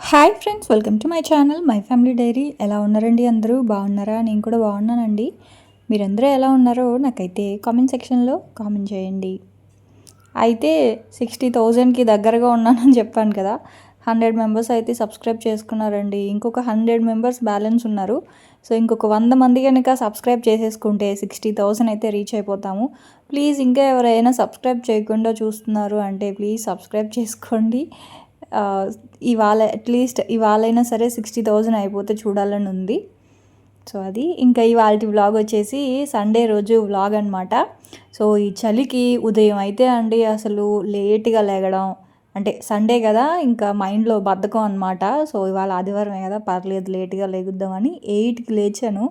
Hi friends, welcome to my channel my family dairy. ఎలా ఉన్నారండి? అందరూ బాగున్నారా? నేను కూడా బాగున్నానండి. మీరందరూ ఎలా ఉన్నారో నాకైతే కామెంట్ సెక్షన్లో కామెంట్ చేయండి. అయితే 60,000కి దగ్గరగా ఉన్నానని చెప్పాను కదా. 100 మెంబర్స్ అయితే సబ్స్క్రైబ్ చేసుకున్నారండి. ఇంకొక 100 మెంబర్స్ బ్యాలెన్స్ ఉన్నారు. సో ఇంకొక 100 మంది కనుక సబ్స్క్రైబ్ చేసేసుకుంటే 60,000 అయితే రీచ్ అయిపోతాము. ప్లీజ్ ఇంకా ఎవరైనా సబ్స్క్రైబ్ చేయకుండా చూస్తున్నారు అంటే ప్లీజ్ సబ్స్క్రైబ్ చేసుకోండి. ఇవాళ అట్లీస్ట్ ఇవాళైనా సరే 60,000 అయిపోతే చూడాలని ఉంది. సో అది ఇంకా ఇవాళ వ్లాగ్ వచ్చేసి సండే రోజు వ్లాగ్ అనమాట. సో ఈ చలికి ఉదయం అయితే అండి అసలు లేట్గా లేగడం, అంటే సండే కదా ఇంకా మైండ్లో బద్ధకం అనమాట. సో ఇవాళ ఆదివారమే కదా, పర్లేదు లేట్గా లేగుద్దామని 8కి లేచాను.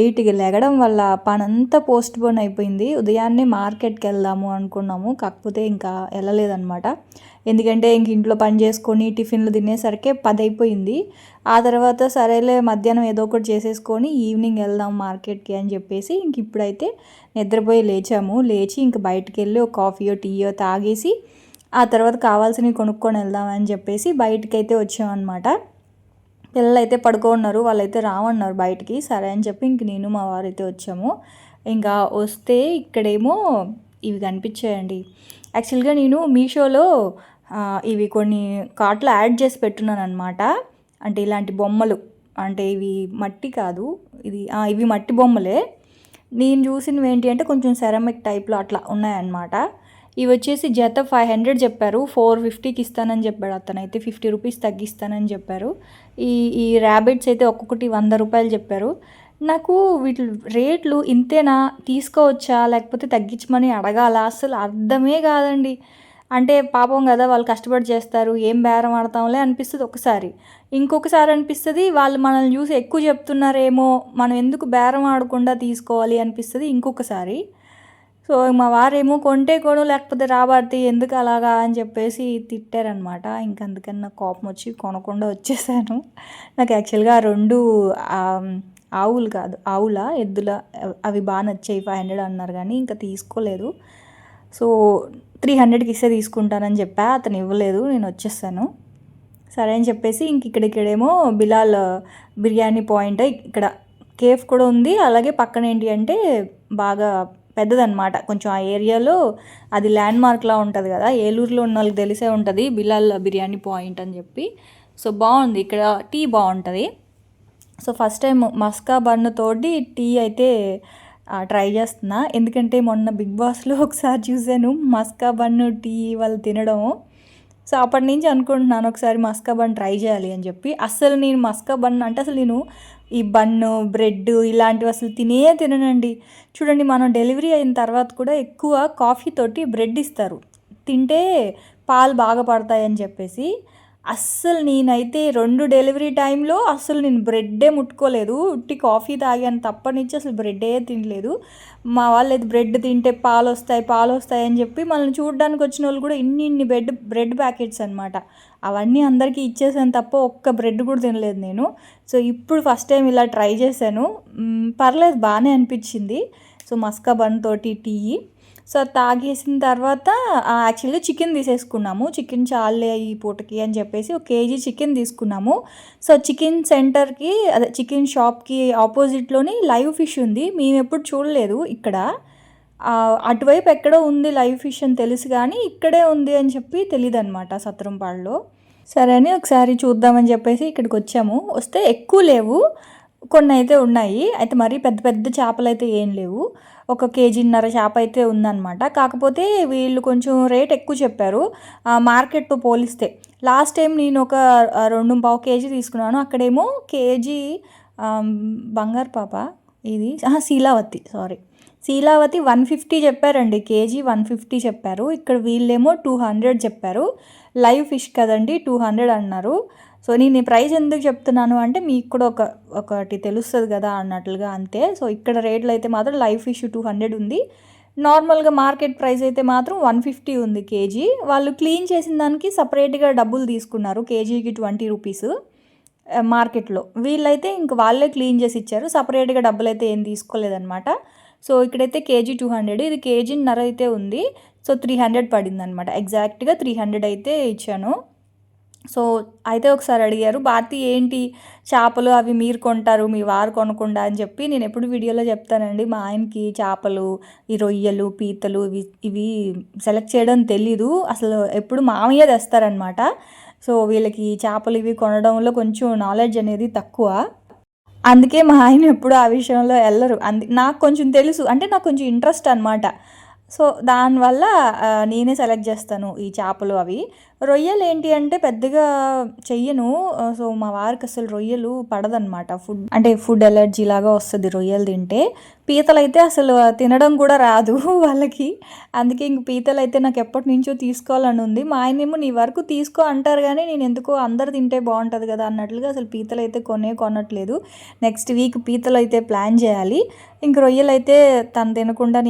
8కి లేగడం వల్ల పనంతా పోస్ట్ పోన్ అయిపోయింది. ఉదయాన్నే మార్కెట్కి వెళ్దాము అనుకున్నాము, కాకపోతే ఇంకా వెళ్ళలేదన్నమాట. ఎందుకంటే ఇంక ఇంట్లో పని చేసుకొని టిఫిన్లు తినేసరికి 10 అయిపోయింది. ఆ తర్వాత సరేలే మధ్యాహ్నం ఏదో ఒకటి చేసేసుకొని ఈవినింగ్ వెళ్దాం మార్కెట్కి అని చెప్పేసి ఇంక ఇప్పుడైతే నిద్రపోయి లేచి ఇంక బయటికి వెళ్ళి ఒక కాఫీయో టీయో తాగేసి ఆ తర్వాత కావాల్సినవి కొనుక్కొని వెళ్దామని చెప్పేసి బయటకైతే వచ్చామన్నమాట. పిల్లలు అయితే పడుకోన్నారు, వాళ్ళైతే రామన్నారు బయటికి. సరే అని చెప్పి ఇంక నేను మా వారైతే వచ్చాము. ఇంకా వస్తే ఇక్కడేమో ఇవి కనిపించాయండి. యాక్చువల్గా నేను మీషోలో ఇవి కొన్ని కార్ట్లో యాడ్ చేసి పెట్టున్నాను అనమాట. అంటే ఇలాంటి బొమ్మలు, అంటే ఇవి మట్టి కాదు, ఇవి మట్టి బొమ్మలే. నేను చూసినవి ఏంటి అంటే కొంచెం సెరామిక్ టైప్లో అట్లా ఉన్నాయన్నమాట. ఇవి వచ్చేసి జత 500 చెప్పారు, 450కి ఇస్తానని చెప్పాడు అతనైతే. 50 రూపీస్ తగ్గిస్తానని చెప్పారు. ఈ ర్యాబిట్స్ అయితే ఒక్కొక్కటి 100 రూపాయలు చెప్పారు. నాకు వీటి రేట్లు ఇంతేనా, తీసుకోవచ్చా లేకపోతే తగ్గించమని అడగాల, అసలు అర్థమే కాదండి. అంటే పాపం కదా, వాళ్ళు కష్టపడి చేస్తారు, ఏం బేరం ఆడతాంలే అనిపిస్తుంది ఒకసారి. ఇంకొకసారి అనిపిస్తుంది వాళ్ళు మనల్ని చూసి ఎక్కువ చెప్తున్నారేమో, మనం ఎందుకు బేరం ఆడకుండా తీసుకోవాలి అనిపిస్తుంది ఇంకొకసారి. సో మా వారేమో కొంటే కొను లేకపోతే రాబట్టి ఎందుకు అలాగా అని చెప్పేసి తిట్టారనమాట. ఇంక అందుకని నాకు కోపం వచ్చి కొనకుండా వచ్చేసాను. నాకు యాక్చువల్గా 2 ఆవులు కాదు, ఎద్దుల అవి బాగా నచ్చాయి. 500 అన్నారు కానీ ఇంకా తీసుకోలేదు. సో 300కి ఇస్తే తీసుకుంటానని చెప్పా, అతను ఇవ్వలేదు, నేను వచ్చేసాను. సరే అని చెప్పేసి ఇంక ఇక్కడేమో బిలాల్ బిర్యానీ పాయింట్, ఇక్కడ కేఫ్ కూడా ఉంది. అలాగే పక్కన ఏంటి అంటే బాగా పెద్దదన్నమాట కొంచెం. ఆ ఏరియాలో అది ల్యాండ్ మార్క్లా ఉంటుంది కదా, ఏలూరులో ఉన్న వాళ్ళకి తెలిసే ఉంటుంది బిలాల్ బిర్యానీ పాయింట్ అని చెప్పి. సో బాగుంది, ఇక్కడ టీ బాగుంటుంది. సో ఫస్ట్ టైం మస్కా బన్ తోటి టీ అయితే ట్రై చేస్తున్నా. ఎందుకంటే మొన్న బిగ్ బాస్లో ఒకసారి చూశాను మస్కా బన్ను టీ వాళ్ళు తినడం. సో అప్పటి నుంచి అనుకుంటున్నాను ఒకసారి మస్కా బన్ ట్రై చేయాలి అని చెప్పి. అస్సలు నేను మస్కా బన్ అంటే అసలు నేను ఈ బన్ను బ్రెడ్ ఇలాంటివి అసలు తిననండి. చూడండి, మనం డెలివరీ అయిన తర్వాత కూడా ఎక్కువ కాఫీ తోటి బ్రెడ్ ఇస్తారు, తింటే పాలు బాగా పడతాయని చెప్పేసి. అస్సలు నేనైతే 2 డెలివరీ టైంలో అస్సలు నేను బ్రెడ్డే ముట్టుకోలేదు, ఉట్టి కాఫీ తాగాను తప్పటి నుంచి అసలు బ్రెడ్డే తినలేదు. మా వాళ్ళు అయితే బ్రెడ్ తింటే పాలు వస్తాయి అని చెప్పి మనల్ని చూడడానికి వచ్చిన వాళ్ళు కూడా ఇన్ని బ్రెడ్ ప్యాకెట్స్ అనమాట. అవన్నీ అందరికీ ఇచ్చేసాను తప్ప ఒక్క బ్రెడ్ కూడా తినలేదు నేను. సో ఇప్పుడు ఫస్ట్ టైం ఇలా ట్రై చేశాను, పర్లేదు బాగానే అనిపించింది. సో మస్కా బన్ తోటి టీ. సో తాగేసిన తర్వాత యాక్చువల్గా చికెన్ తీసేసుకున్నాము. చికెన్ చాలే ఈ పూటకి అని చెప్పేసి 1 కేజీ చికెన్ తీసుకున్నాము. సో చికెన్ సెంటర్కి, అదే చికెన్ షాప్కి ఆపోజిట్లోని లైవ్ ఫిష్ ఉంది. మేము ఎప్పుడు చూడలేదు ఇక్కడ. అటువైపు ఎక్కడో ఉంది లైవ్ ఫిష్ అని తెలుసు కానీ ఇక్కడే ఉంది అని చెప్పి తెలియదు అనమాట సత్రంపాడులో. సరే అని ఒకసారి చూద్దామని చెప్పేసి ఇక్కడికి వచ్చాము. వస్తే ఎక్కువ లేవు, కొన్ని అయితే ఉన్నాయి. అయితే మరీ పెద్ద చేపలు అయితే ఏం లేవు. 1 కేజీన్నర చేప అయితే ఉందన్నమాట. కాకపోతే వీళ్ళు కొంచెం రేట్ ఎక్కువ చెప్పారు మార్కెట్తో పోలిస్తే. లాస్ట్ టైం నేను ఒక 2.5 కేజీ తీసుకున్నాను, అక్కడేమో కేజీ బంగారు పాప, ఇది శీలావతి 150 చెప్పారండి, కేజీ 150 చెప్పారు. ఇక్కడ వీళ్ళేమో 200 చెప్పారు. లైవ్ ఫిష్ కదండి 200 అన్నారు. సో నేను ఈ ప్రైస్ ఎందుకు చెప్తున్నాను అంటే మీకు కూడా ఒకటి తెలుస్తుంది కదా అన్నట్లుగా, అంతే. సో ఇక్కడ రేట్లు అయితే మాత్రం లైవ్ ఫిష్ 200 ఉంది, నార్మల్గా మార్కెట్ ప్రైస్ అయితే మాత్రం 150 ఉంది కేజీ. వాళ్ళు క్లీన్ చేసిన దానికి సపరేట్గా డబ్బులు తీసుకున్నారు, కేజీకి 20 రూపీస్. మార్కెట్లో వీళ్ళైతే ఇంక వాళ్ళే క్లీన్ చేసి ఇచ్చారు, సపరేట్గా డబ్బులు అయితే ఏం తీసుకోలేదన్నమాట. సో ఇక్కడైతే కేజీ 200, ఇది కేజీన్నర అయితే ఉంది. సో 300 పడింది అనమాట, ఎగ్జాక్ట్గా 300 అయితే ఇచ్చాను. సో అయితే ఒకసారి అడిగారు, "భారతి ఏంటి చేపలు అవి మీరు కొంటారు, మీ వారు కొనకుండా" అని చెప్పి. నేను ఎప్పుడు వీడియోలో చెప్తానండి, మా ఆయనకి చేపలు, ఈ రొయ్యలు, పీతలు ఇవి సెలెక్ట్ చేయడం తెలీదు. అసలు ఎప్పుడు మామయ్య తెస్తారనమాట. సో వీళ్ళకి చేపలు ఇవి కొనడంలో కొంచెం నాలెడ్జ్ అనేది తక్కువ. అందుకే మా ఆయన ఎప్పుడు ఆ విషయంలో ఎళ్ళరు. నాకు కొంచెం తెలుసు. అంటే నాకు కొంచెం ఇంట్రెస్ట్ అనమాట. సో దానివల్ల నేనే సెలెక్ట్ చేస్తాను ఈ చేపలు అవి. రొయ్యలు ఏంటి అంటే పెద్దగా చెయ్యను. సో మా వారికి అసలు రొయ్యలు పడదనమాట. ఫుడ్ ఎలర్జీ లాగా వస్తది రొయ్యలు తింటే. పీతలైతే అసలు తినడం కూడా రాదు వాళ్ళకి. అందుకే ఇంక పీతలైతే నాకు ఎప్పటినుంచో తీసుకోవాలని ఉంది. మా ఆయనేమో నీ వరకు తీసుకో అంటారు గానీ, నేను ఎందుకో అందరు తింటే బావుంటది కదా అన్నట్లుగా అసలు పీతలైతే కొనట్లేదు. నెక్స్ట్ వీక్ పీతలైతే ప్లాన్ చేయాలి. ఇంక రొయ్యలైతే తను తినకుండా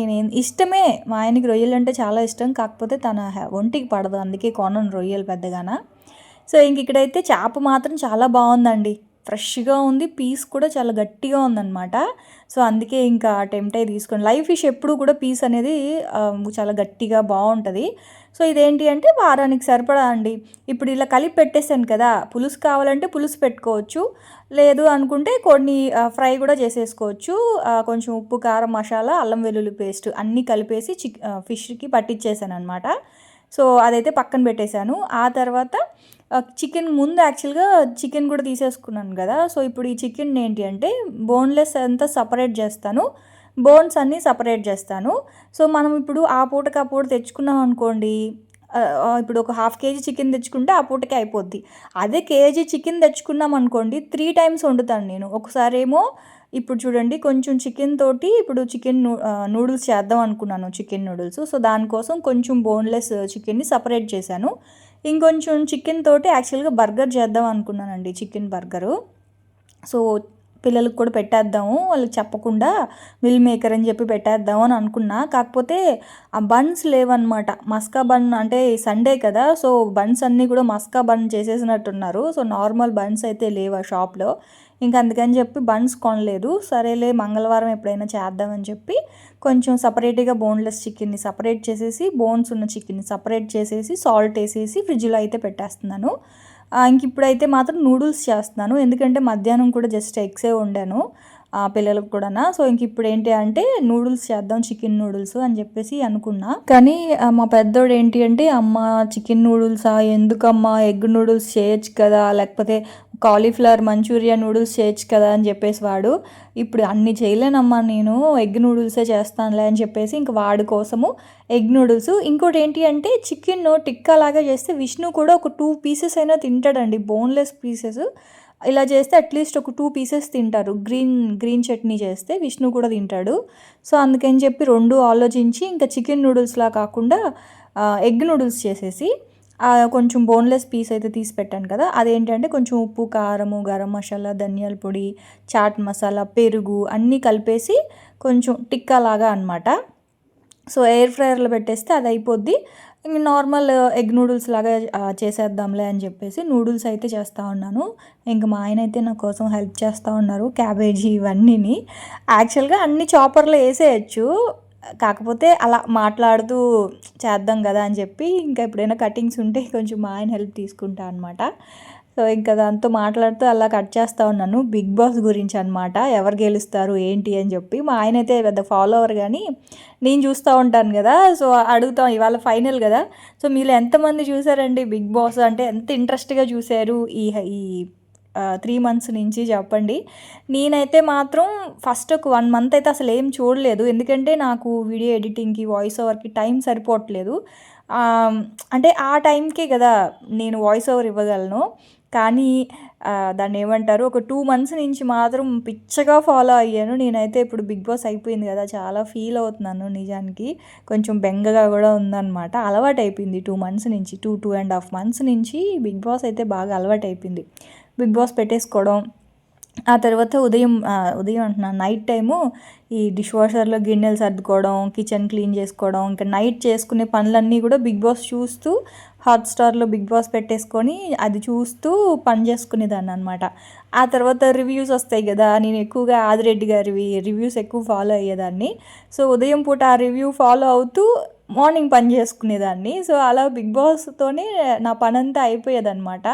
ఇష్టమే, మా ఆయనకి రొయ్యలంటే చాలా ఇష్టం. కాకపోతే తన ఒంటికి పడదు. అందుకే కొనను రొయ్యలు పెద్దగాన. సో ఇంక ఇక్కడైతే చేప మాత్రం చాలా బాగుందండి. ఫ్రెష్‌గా ఉంది. పీస్ కూడా చాలా గట్టిగా ఉందనమాట. సో అందుకే ఇంకా టెంప్ట్ అయ్యి తీసుకొని, లైవ్ ఫిష్ ఎప్పుడు కూడా పీస్ అనేది చాలా గట్టిగా బావుంటది. సో ఇదేంటి అంటే వారానికి సరిపడా అండి. ఇప్పుడు ఇలా కలిపి పెట్టేసాను కదా! పులుసు కావాలంటే పులుసు పెట్టుకోవచ్చు. లేదు అనుకుంటే కొన్ని ఫ్రై కూడా చేసేసుకోవచ్చు. కొంచెం ఉప్పు, కారం, మసాలా, అల్లం వెల్లుల్లి పేస్ట్ అన్నీ కలిపేసి ఫిష్‌కి పట్టించేసాననమాట. సో అదైతే పక్కన పెట్టేశాను. ఆ తర్వాత చికెన్ ముందు యాక్చువల్‌గా చికెన్ కూడా తీసేసుకున్నాను కదా! సో ఇప్పుడు ఈ చికెన్ ఏంటి అంటే బోన్‌లెస్ అంతా సెపరేట్ చేస్తాను. బోన్స్ అన్నీ సెపరేట్ చేస్తాను. సో మనం ఇప్పుడు ఆ పూటకి ఆ పూట తెచ్చుకున్నాం అనుకోండి, ఇప్పుడు ఒక హాఫ్ కేజీ చికెన్ తెచ్చుకుంటే ఆ పూటకే అయిపోద్ది. అదే కేజీ చికెన్ తెచ్చుకున్నాం అనుకోండి, 3 టైమ్స్ వండుతాను నేను. ఒకసారేమో ఇప్పుడు చూడండి, కొంచెం చికెన్ తోటి ఇప్పుడు నూడిల్స్ చేద్దాం అనుకున్నాను, చికెన్ నూడిల్స్. సో దానికోసం కొంచెం బోన్‌లెస్ చికెన్‌ని సెపరేట్ చేశాను. ఇంకొంచెం చికెన్ తోటి యాక్చువల్‌గా బర్గర్ చేద్దాం అనుకున్నానండి, చికెన్ బర్గరు. సో పిల్లలకి కూడా పెట్టేద్దాము, వాళ్ళకి చెప్పకుండా మిల్ మేకర్ అని చెప్పి పెట్టేద్దాము అని అనుకున్నా. కాకపోతే ఆ బన్స్ లేవన్నమాట. మస్కా బన్ అంటే సండే కదా! సో బన్స్ అన్నీ కూడా మస్కా బన్ చేసేసినట్టున్నారు. సో నార్మల్ బన్స్ అయితే లేవు ఆ షాప్‌లో. ఇంక అందుకని చెప్పి బన్స్ కొనలేదు. సరేలే మంగళవారం ఎప్పుడైనా చేద్దామని చెప్పి కొంచెం సపరేట్‌గా బోన్‌లెస్ చికెన్‌ని సపరేట్ చేసేసి, బోన్స్ ఉన్న చికెన్‌ని సపరేట్ చేసేసి, సాల్ట్ వేసేసి ఫ్రిడ్జ్‌లో అయితే పెట్టేస్తున్నాను. ఇంక ఇప్పుడైతే మాత్రం నూడిల్స్ చేస్తున్నాను. ఎందుకంటే మధ్యాహ్నం కూడా జస్ట్ ఎగ్సే వండాను పిల్లలకు కూడానా. సో ఇంక ఇప్పుడు ఏంటి అంటే నూడిల్స్ చేద్దాం, చికెన్ నూడిల్స్ అని చెప్పేసి అనుకున్నా. కానీ మా పెద్దోడు ఏంటి అంటే, అమ్మ చికెన్ నూడిల్సా, ఎందుకమ్మా ఎగ్ నూడిల్స్ చేయొచ్చు కదా, లేకపోతే కాలీఫ్లవర్ మంచూరియా నూడిల్స్ చేయొచ్చు కదా అని చెప్పేసి వాడు. ఇప్పుడు అన్నీ చేయలేనమ్మా నేను, ఎగ్ నూడిల్సే చేస్తానులే అని చెప్పేసి ఇంక వాడి కోసము ఎగ్ నూడిల్స్. ఇంకోటి ఏంటి అంటే చికెన్ టిక్కా లాగా చేస్తే విష్ణు కూడా ఒక 2 పీసెస్ అయినా తింటాడండి, బోన్లెస్ పీసెస్. ఇలా చేస్తే అట్లీస్ట్ ఒక 2 పీసెస్ తింటారు. గ్రీన్ చట్నీ చేస్తే విష్ణు కూడా తింటాడు. సో అందుకని చెప్పి 2 ఆలోచించి ఇంకా చికెన్ నూడిల్స్లా కాకుండా ఎగ్ నూడిల్స్ చేసేసి కొంచెం బోన్లెస్ పీస్ అయితే తీసి పెట్టాను కదా, అదేంటంటే కొంచెం ఉప్పు, కారము, గరం మసాలా, ధనియాల పొడి, చాట్ మసాలా, పెరుగు అన్నీ కలిపేసి కొంచెం టిక్కా లాగా అనమాట. సో ఎయిర్ ఫ్రైయర్లో పెట్టేస్తే అది అయిపోద్ది. ఇంక నార్మల్ ఎగ్ నూడిల్స్ లాగా చేసేద్దాంలే అని చెప్పేసి నూడిల్స్ అయితే చేస్తూ ఉన్నాను. ఇంక మా ఆయన అయితే నా కోసం హెల్ప్ చేస్తూ ఉన్నారు, క్యాబేజీ ఇవన్నీని. యాక్చువల్గా అన్ని చాపర్లో వేసేయచ్చు, కాకపోతే అలా మాట్లాడుతూ చేద్దాం కదా అని చెప్పి ఇంకా ఎప్పుడైనా కటింగ్స్ ఉంటే కొంచెం మా ఆయన హెల్ప్ తీసుకుంటా అనమాట. సో ఇంకా దాంతో మాట్లాడుతూ అలా కట్ చేస్తూ ఉన్నాను. బిగ్ బాస్ గురించి అనమాట, ఎవరు గెలుస్తారు ఏంటి అని చెప్పి. మా ఆయన అయితే పెద్ద ఫాలోవర్ కానీ నేను చూస్తూ ఉంటాను కదా, సో అడుగుతాం ఇవాళ ఫైనల్ కదా, సో మీరు ఎంతమంది చూసారండి బిగ్ బాస్, అంటే ఎంత ఇంట్రెస్ట్గా చూశారు ఈ ఈ 3 మంత్స్ నుంచి చెప్పండి. నేనైతే మాత్రం ఫస్ట్ ఒక 1 మంత్ అయితే అసలు ఏం చూడలేదు. ఎందుకంటే నాకు వీడియో ఎడిటింగ్‌కి, వాయిస్ ఓవర్‌కి టైం సరిపోవట్లేదు. అంటే ఆ టైంకే కదా నేను వాయిస్ ఓవర్ ఇవ్వగలను. కానీ దాన్ని ఏమంటారు, ఒక 2 మంత్స్ నుంచి మాత్రం పిచ్చగా ఫాలో అయ్యాను. నేనైతే ఇప్పుడు బిగ్ బాస్ అయిపోయింది కదా, చాలా ఫీల్ అవుతున్నాను నిజానికి. కొంచెం బెంగగా కూడా ఉందన్నమాట. అలవాటైపోయింది 2 మంత్స్ నుంచి, 2.5 మంత్స్ నుంచి బిగ్ బాస్ అయితే బాగా అలవాటైపోయింది. బిగ్ బాస్ పెట్టేసుకోవడం, ఆ తర్వాత ఉదయం అంటున్నాను, నైట్ టైము ఈ డిష్ వాషర్లో గిన్నెలు సర్దుకోవడం, కిచెన్ క్లీన్ చేసుకోవడం, ఇంకా నైట్ చేసుకునే పనులన్నీ కూడా బిగ్ బాస్ చూస్తూ హాట్‌స్టార్‌లో బిగ్ బాస్ పెట్టేసుకొని అది చూస్తూ పని చేసుకునేదాన్ని అనమాట. ఆ తర్వాత రివ్యూస్ వస్తాయి కదా, నేను ఎక్కువగా ఆదిరెడ్డి గారివి రివ్యూస్ ఎక్కువ ఫాలో అయ్యేదాన్ని. సో ఉదయం పూట ఆ రివ్యూ ఫాలో అవుతూ మార్నింగ్ పని చేసుకునేదాన్ని. సో, అలా బిగ్ బాస్‌తోనే నా పనంతా అయిపోయేదనమాట.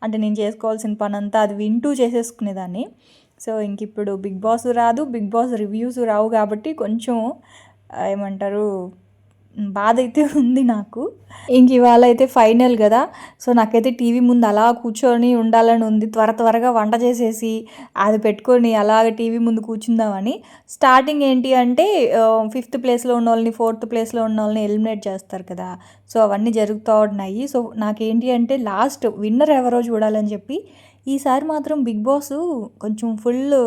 అంటే నేను చేసుకోవాల్సిన పనంతా అది వింటూ చేసేసుకునేదాన్ని. సో, ఇంకిప్పుడు బిగ్ బాస్ రాదు, బిగ్ బాస్ రివ్యూస్ రావు కాబట్టి కొంచెం ఏమంటారు బాధైతే ఉంది నాకు. ఇవాళ అయితే ఫైనల్ గదా! సో, నాకైతే టీవీ ముందు అలా కూర్చొని ఉండాలని ఉంది. త్వరగా వంట చేసేసి, అది పెట్టుకొని అలాగ టీవీ ముందు కూర్చుందామని. స్టార్టింగ్ ఏంటి అంటే ఫిఫ్త్ ప్లేస్‌లో ఉన్నోళ్ళని, ఫోర్త్ ప్లేస్‌లో ఉన్నోళ్ళని ఎలిమినేట్ చేస్తారు కదా! సో, అవన్నీ జరుగుతా ఉన్నాయి. సో, నాకేంటి అంటే లాస్ట్ విన్నర్ ఎవరో చూడాలని చెప్పి, ఈసారి మాత్రం బిగ్ బాసు కొంచెం ఫుల్లు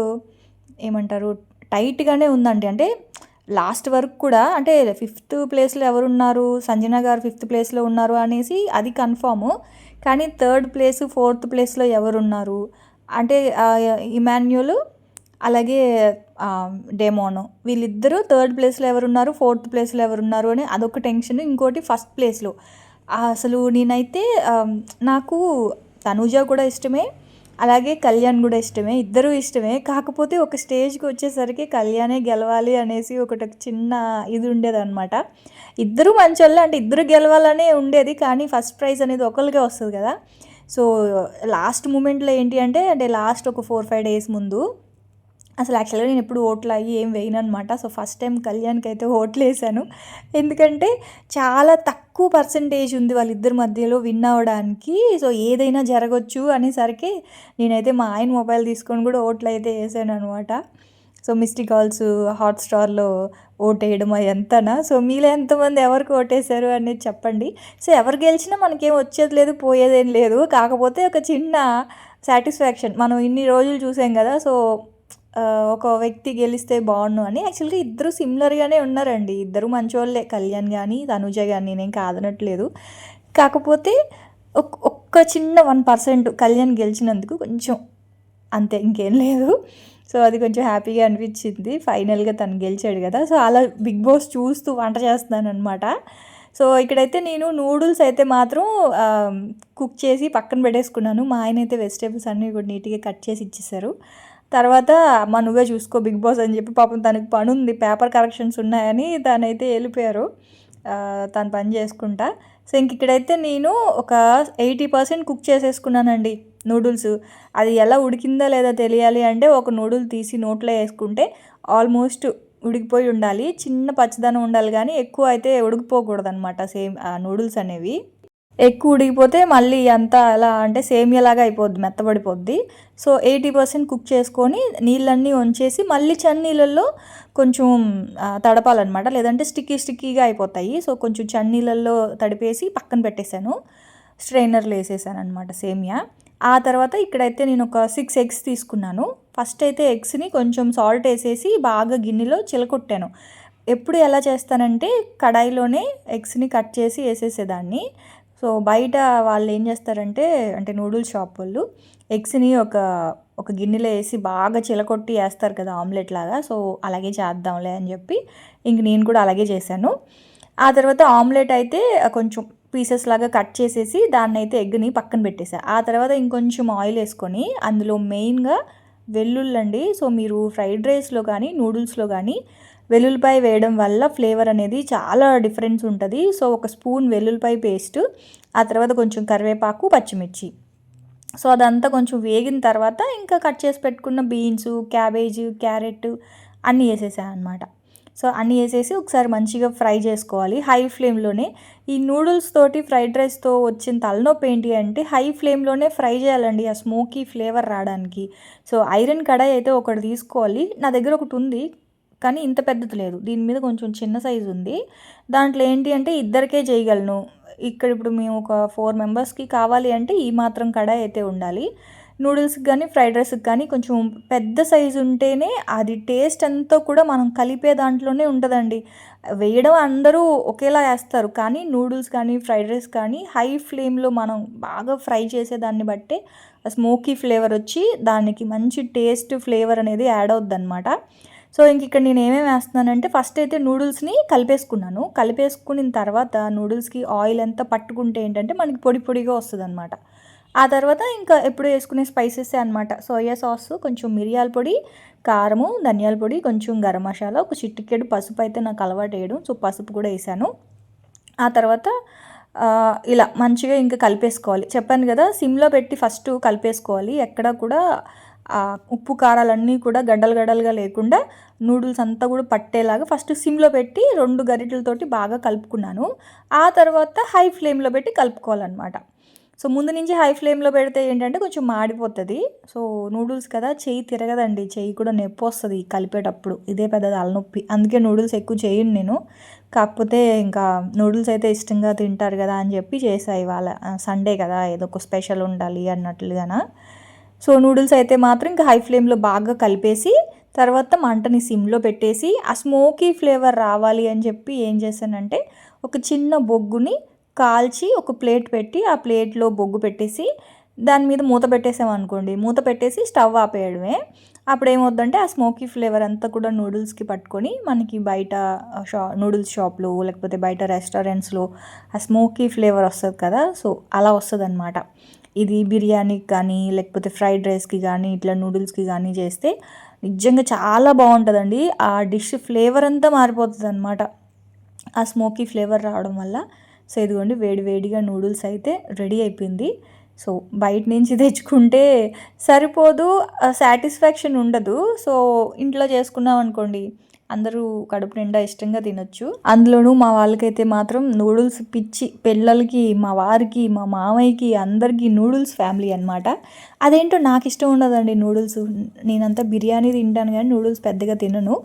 ఏమంటారు టైట్‌గానే ఉందండి. అంటే లాస్ట్ వరకు కూడా అంటే ఫిఫ్త్ ప్లేస్‌లో ఎవరున్నారు? సంజన గారు ఫిఫ్త్ ప్లేస్‌లో ఉన్నారు అనేసి అది కన్ఫర్ము. కానీ థర్డ్ ప్లేసు, ఫోర్త్ ప్లేస్‌లో ఎవరున్నారు? అంటే ఇమాన్యుల్ అలాగే డెమోను వీళ్ళిద్దరూ థర్డ్ ప్లేస్‌లో ఎవరున్నారు? ఫోర్త్ ప్లేస్‌లో ఎవరున్నారు? అని అదొక టెన్షన్. ఇంకోటి ఫస్ట్ ప్లేస్‌లో అసలు నేనైతే నాకు తనూజ కూడా ఇష్టమే. అలాగే కళ్యాణ్ కూడా ఇష్టమే. ఇద్దరూ ఇష్టమే. కాకపోతే ఒక స్టేజ్‌కి వచ్చేసరికి కళ్యాణే గెలవాలి అనేసి ఒకటి చిన్న ఇది ఉండేదనమాట. ఇద్దరూ మంచోళ్ళే అంటే ఇద్దరు గెలవాలనే ఉండేది. కానీ ఫస్ట్ ప్రైజ్ అనేది ఒకళ్ళకే వస్తది కదా! సో, లాస్ట్ మూమెంట్‌లో ఏంటి అంటే లాస్ట్ ఒక 4, 5 డేస్ ముందు అసలు యాక్చువల్‌గా నేను ఎప్పుడు ఓట్లు అయ్యి ఏం వేయననమాట. సో, ఫస్ట్ టైం కళ్యాణ్‌కైతే ఓట్లేసాను. ఎందుకంటే చాలా తక్కువ పర్సెంటేజ్ ఉంది వాళ్ళిద్దరి మధ్యలో విన్ అవ్వడానికి. సో, ఏదైనా జరగొచ్చు అనేసరికి నేనైతే మా ఆయన మొబైల్ తీసుకొని కూడా ఓట్లయితే ఏసాననమాట. సో, మిస్డ్ కాల్స్, హాట్‌స్టార్‌లో ఓటేయడం అయంతానా. సో, మీలో ఎంతమంది ఎవరికి ఓటేశారు అనేది చెప్పండి. సో, ఎవరు గెలిచినా మనకేం వచ్చేది లేదు, పోయేదేం లేదు. కాకపోతే ఒక చిన్న సాటిస్ఫాక్షన్. మనం ఇన్ని రోజులు చూసాం కదా! సో, ఒక వ్యక్తి గెలిస్తే బావుండు అని. యాక్చువల్‌గా ఇద్దరు సిమిలర్‌గానే ఉన్నారండి. ఇద్దరు మంచోళ్ళే. కళ్యాణ్ గానీ, తనుజ గానీ నేనేం కాదనట్లేదు. కాకపోతే ఒక్క చిన్న 1% కళ్యాణ్ గెలిచినందుకు కొంచెం అంతే ఇంకేం లేదు. సో, అది కొంచెం హ్యాపీగా అనిపించింది. ఫైనల్‌గా తను గెలిచాడు గదా! సో, అలా బిగ్ బాస్ చూస్తూ వంట చేస్తున్నాననమాట. సో, ఇక్కడైతే నేను నూడిల్స్ అయితే మాత్రం కుక్ చేసి పక్కన పెట్టేసుకున్నాను. మా ఆయనైతే వెజిటబుల్స్ అన్నీ కూడా నీట్‌గా కట్ చేసి ఇచ్చేసారు. తర్వాత అమ్మ నువ్వే చూసుకో బిగ్ బాస్ అని చెప్పి పాపం తనకి పనుంది. పేపర్ కరెక్షన్స్ ఉన్నాయని తనైతే వెళ్ళిపోయారు. తన పని చేసుకుంటా. సో, ఇక్కడైతే నేను ఒక 80% కుక్ చేసేసుకున్నానండి నూడిల్స్. అది ఎలా ఉడికిందా లేదా తెలియాలి అంటే ఒక నూడిల్ తీసి నోట్లో వేసుకుంటే ఆల్మోస్ట్ ఉడికిపోయి ఉండాలి. చిన్న పచ్చదనం ఉండాలి కానీ ఎక్కువ అయితే ఉడికిపోకూడదనమాట సేమ్ నూడిల్స్ అనేవి. ఎక్కువ ఉడికిపోతే మళ్ళీ అంతా ఎలా అంటే సేమియాలాగా అయిపోద్ది, మెత్తబడిపోద్ది. సో, 80% కుక్ చేసుకొని నీళ్ళన్నీ వంచేసి మళ్ళీ చన్నీళ్ళల్లో కొంచెం తడపాలనమాట. లేదంటే స్టిక్కీగా అయిపోతాయి. సో, కొంచెం చన్నీళ్ళల్లో తడిపేసి పక్కన పెట్టేశాను. స్ట్రైనర్‌లో ఏసేసాననమాట సేమియా. ఆ తర్వాత ఇక్కడైతే నేను ఒక 6 ఎగ్స్ తీసుకున్నాను. ఫస్ట్ అయితే ఎగ్స్‌ని కొంచెం సాల్ట్ ఏసేసి బాగా గిన్నెలో చిలకొట్టాను. ఎప్పుడు ఎలా చేస్తానంటే కడాయిలోనే ఎగ్స్‌ని కట్ చేసి ఏసేసేదాన్ని. సో, బయట వాళ్ళు ఏం చేస్తారంటే అంటే నూడిల్స్ షాప్ వాళ్ళు ఎగ్స్‌ని ఒక గిన్నెలో వేసి బాగా చిలకొట్టి ఏస్తారు కదా ఆమ్లెట్ లాగా. సో, అలాగే చేద్దాంలే అని చెప్పి ఇంక నేను కూడా అలాగే చేశాను. ఆ తర్వాత ఆమ్లెట్ అయితే కొంచెం పీసెస్ లాగా కట్ చేసేసి దాన్నైతే ఎగ్‌ని పక్కన పెట్టేసా. ఆ తర్వాత ఇంకొంచెం ఆయిల్ వేసుకొని అందులో మెయిన్‌గా వెల్లుల్లండి. సో, మీరు ఫ్రైడ్ రైస్‌లో కానీ, నూడిల్స్‌లో కానీ వెల్లుల్లిపాయ వేయడం వల్ల ఫ్లేవర్ అనేది చాలా డిఫరెన్స్ ఉంటుంది. సో, ఒక స్పూన్ వెల్లుల్లిపాయ పేస్టు, ఆ తర్వాత కొంచెం కరివేపాకు, పచ్చిమిర్చి. సో, అదంతా కొంచెం వేగిన తర్వాత ఇంకా కట్ చేసి పెట్టుకున్న బీన్స్, క్యాబేజ్, క్యారెట్ అన్నీ వేసేసాను అనమాట. సో, అన్నీ వేసేసి ఒకసారి మంచిగా ఫ్రై చేసుకోవాలి హై ఫ్లేమ్‌లోనే. ఈ నూడిల్స్ తోటి ఫ్రైడ్ రైస్‌తో వచ్చిన తలనొప్పి ఏంటి అంటే హై ఫ్లేమ్‌లోనే ఫ్రై చేయాలండి ఆ స్మోకీ ఫ్లేవర్ రావడానికి. సో, ఐరన్ కడాయి అయితే ఒకటి తీసుకోవాలి. నా దగ్గర ఒకటి ఉంది. కానీ ఇంత పెద్దది లేదు. దీని మీద కొంచెం చిన్న సైజు ఉంది. దాంట్లో ఏంటి అంటే ఇద్దరికే చేయగలను. ఇక్కడ ఇప్పుడు మేము ఒక 4 మెంబర్స్‌కి కావాలి అంటే ఈ మాత్రం కడాయి అయితే ఉండాలి. నూడిల్స్‌కి కానీ, ఫ్రైడ్ రైస్‌కి కానీ కొంచెం పెద్ద సైజు ఉంటేనే అది టేస్ట్ అంతా కూడా మనం కలిపే దాంట్లోనే ఉంటదండి. వేయడం అందరూ ఒకేలా ఏస్తారు. కానీ నూడిల్స్ కానీ, ఫ్రైడ్ రైస్ కానీ హై ఫ్లేమ్‌లో మనం బాగా ఫ్రై చేసేదాన్ని బట్టే స్మోకీ ఫ్లేవర్ వచ్చి దానికి మంచి టేస్ట్, ఫ్లేవర్ అనేది యాడ్ అవుద్దనమాట. సో, ఇక్కడ నేను ఏమేమి వేస్తున్నానంటే ఫస్ట్ అయితే నూడిల్స్‌ని కలిపేసుకున్నాను. కలిపేసుకున్న తర్వాత నూడిల్స్‌కి ఆయిల్ అంతా పట్టుకుంటే ఏంటంటే మనకి పొడి పొడిగా వస్తదనమాట. ఆ తర్వాత ఇంకా ఎప్పుడు వేసుకునే స్పైసెసే అనమాట. సోయా సాసు, కొంచెం మిరియాల పొడి, కారము, ధనియాల పొడి, కొంచెం గరం మసాలా, ఒక చిటికెడు పసుపు అయితే నాకు అలవాటేయడం. సో, పసుపు కూడా ఏసాను. ఆ తర్వాత ఇలా మంచిగా ఇంకా కలిపేసుకోవాలి. చెప్పాను కదా, సిమ్లో పెట్టి ఫస్ట్ కలిపేసుకోవాలి. ఎక్కడ కూడా ఉప్పు కారాలన్నీ కూడా గడ్డలు గడ్డలుగా లేకుండా నూడిల్స్ అంతా కూడా పట్టేలాగా ఫస్ట్ సిమ్లో పెట్టి 2 గరిటెలతోటి బాగా కలుపుకున్నాను. ఆ తర్వాత హై ఫ్లేమ్లో పెట్టి కలుపుకోవాలన్నమాట. సో ముందు నుంచి హై ఫ్లేమ్లో పెడితే ఏంటంటే కొంచెం మాడిపోతుంది. సో నూడిల్స్ కదా, చెయ్యి తిరగదండి, చెయ్యి కూడా నొప్పి వస్తుంది కలిపేటప్పుడు. ఇదే పెద్ద తలనొప్పి. అందుకే నూడిల్స్ ఎక్కువ చేయను నేను. కాకపోతే ఇంకా నూడిల్స్ అయితే ఇష్టంగా తింటారు కదా అని చెప్పి చేసా ఇవాళ. సండే కదా, ఏదో ఒక స్పెషల్ ఉండాలి అన్నట్లుగాన. సో నూడిల్స్ అయితే మాత్రం ఇంకా హై ఫ్లేమ్లో బాగా కలిపేసి తర్వాత మంటని సిమ్లో పెట్టేసి ఆ స్మోకీ ఫ్లేవర్ రావాలి అని చెప్పి ఏం చేశానంటే ఒక చిన్న బొగ్గుని కాల్చి ఒక ప్లేట్ పెట్టి ఆ ప్లేట్లో బొగ్గు పెట్టేసి దాని మీద మూత పెట్టేసామనుకోండి, మూత పెట్టేసి స్టవ్ ఆపేయడమే. అప్పుడు ఏమవుద్దంటే ఆ స్మోకీ ఫ్లేవర్ అంతా కూడా నూడిల్స్కి పట్టుకొని మనకి బయట నూడిల్స్ షాప్లో లేకపోతే బయట రెస్టారెంట్స్లో ఆ స్మోకీ ఫ్లేవర్ వస్తుంది కదా, సో అలా వస్తుంది అనమాట. ఇది బిర్యానీకి కానీ లేకపోతే ఫ్రైడ్ రైస్కి కానీ ఇట్లా నూడిల్స్కి కానీ చేస్తే నిజంగా చాలా బాగుంటుందండి. ఆ డిష్ ఫ్లేవర్ అంతా మారిపోతుంది అనమాట ఆ స్మోకీ ఫ్లేవర్ రావడం వల్ల. సో ఇదిగోండి వేడి వేడిగా నూడిల్స్ అయితే రెడీ అయిపోయింది. సో బయట నుంచి తెచ్చుకుంటే సరిపోదు, సాటిస్ఫాక్షన్ ఉండదు. సో ఇంట్లో చేసుకున్నాం అనుకోండి అందరూ కడుపు నిండా ఇష్టంగా తినొచ్చు. అందులోనూ మా వాళ్ళకైతే మాత్రం నూడిల్స్ పిచ్చి. పిల్లలకి, మా వారికి, మా మామయ్యకి అందరికీ నూడిల్స్ ఫ్యామిలీ అనమాట. అదేంటో నాకు ఇష్టం ఉండదండి నూడిల్స్. నేనంతా బిర్యానీ తింటాను కానీ నూడిల్స్ పెద్దగా తినను.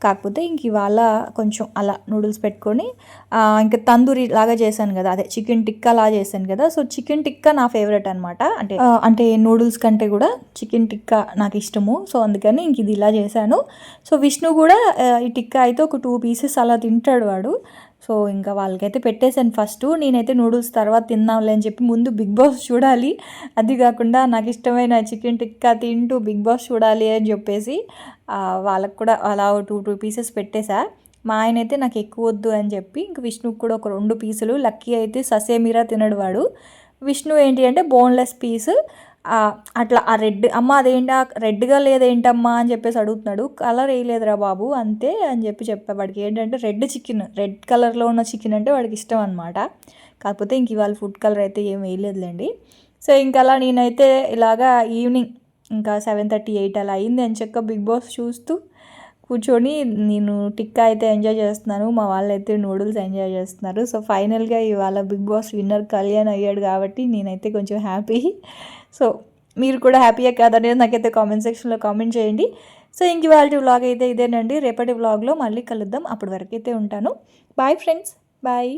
కాకపోతే ఇంక ఇవాళ కొంచెం అలా నూడిల్స్ పెట్టుకొని ఇంకా తందూరి లాగా చేశాను కదా, అదే చికెన్ టిక్కా లాగా చేశాను కదా. సో చికెన్ టిక్కా నా ఫేవరెట్ అనమాట. అంటే నూడిల్స్ కంటే కూడా చికెన్ టిక్కా నాకు ఇష్టము. సో అందుకని ఇంక ఇది ఇలా చేశాను. సో విష్ణు కూడా ఈ టిక్కా అయితే ఒక 2 పీసెస్ అలా తింటాడు వాడు. సో ఇంకా వాళ్ళకైతే పెట్టేశాను ఫస్ట్. నేనైతే నూడిల్స్ తర్వాత తిందాంలే అని చెప్పి ముందు బిగ్ బాస్ చూడాలి, అది కాకుండా నాకు ఇష్టమైన చికెన్ టిక్కా తింటూ బిగ్ బాస్ చూడాలి అని చెప్పేసి వాళ్ళకు కూడా అలా 2 పీసెస్ పెట్టేశా. మా ఆయన అయితే నాకు ఎక్కువ వద్దు అని చెప్పి ఇంక విష్ణుకి కూడా ఒక 2 పీసులు. లక్కీ అయితే ససేమిరా తినడు వాడు. విష్ణు ఏంటి అంటే బోన్లెస్ పీస్. అట్లా ఆ రెడ్, అమ్మ అదేంటా రెడ్గా లేదేంటమ్మా అని చెప్పేసి అడుగుతున్నాడు. కలర్ వేయలేదురా బాబు అంతే అని చెప్పా. వాడికి ఏంటంటే రెడ్ కలర్లో ఉన్న చికెన్ అంటే వాడికి ఇష్టం అనమాట. కాకపోతే ఇంక ఇవాళ ఫుడ్ కలర్ అయితే ఏం వేయలేదులేండి. సో ఇంకా అలా నేనైతే ఇలాగా ఈవినింగ్ ఇంకా 7:30, 8 అలా అయింది అని చెప్పి బిగ్ బాస్ చూస్తూ కూర్చొని నేను టిక్కా అయితే ఎంజాయ్ చేస్తున్నాను. మా వాళ్ళైతే నూడిల్స్ ఎంజాయ్ చేస్తున్నారు. సో ఫైనల్గా ఇవాళ బిగ్ బాస్ విన్నర్ కళ్యాణ్ అయ్యాడు కాబట్టి నేనైతే కొంచెం హ్యాపీ. సో మీరు కూడా హ్యాపీయే కాదనేది నాకైతే కామెంట్ సెక్షన్లో కామెంట్ చేయండి. సో ఇంక ఇవాళ వ్లాగ్ అయితే ఇదేనండి. రేపటి వ్లాగ్లో మళ్ళీ కలుద్దాం. అప్పటి వరకు అయితే ఉంటాను. Bye friends, bye.